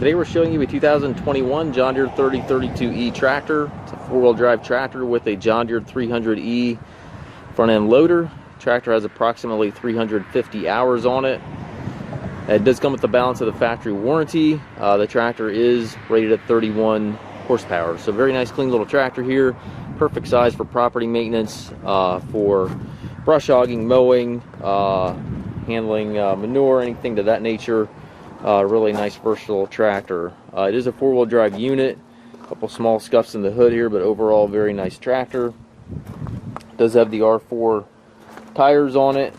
Today we're showing you a 2021 John Deere 3032E tractor. It's a four-wheel drive tractor with a John Deere 300E front end loader. Tractor has approximately 350 hours on it. It does come with the balance of the factory warranty. The tractor is rated at 31 horsepower. So very nice clean little tractor here. Perfect size for property maintenance, for brush hogging, mowing, handling manure, anything to that nature. Really nice versatile tractor. It is a four-wheel drive unit. A couple small scuffs in the hood here, but overall very nice tractor. It does have the R4 tires on it.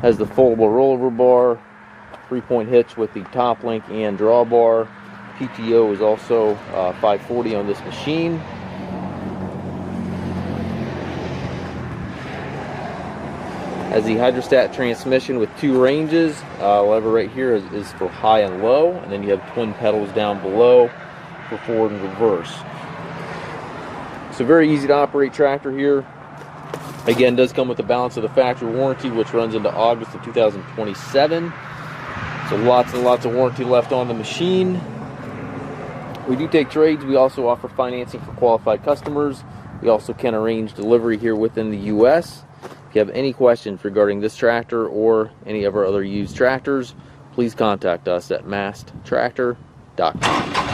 Has the foldable rollover bar, 3-point hitch with the top link and drawbar. PTO is also 540 on this machine. Has the hydrostat transmission with two ranges. Lever right here is for high and low, and then you have twin pedals down below for forward and reverse. So very easy to operate tractor here. Again, does come with the balance of the factory warranty, which runs into August of 2027. So lots and lots of warranty left on the machine. We do take trades. We also offer financing for qualified customers. We also can arrange delivery here within the U.S. If you have any questions regarding this tractor or any of our other used tractors, please contact us at masttractor.com.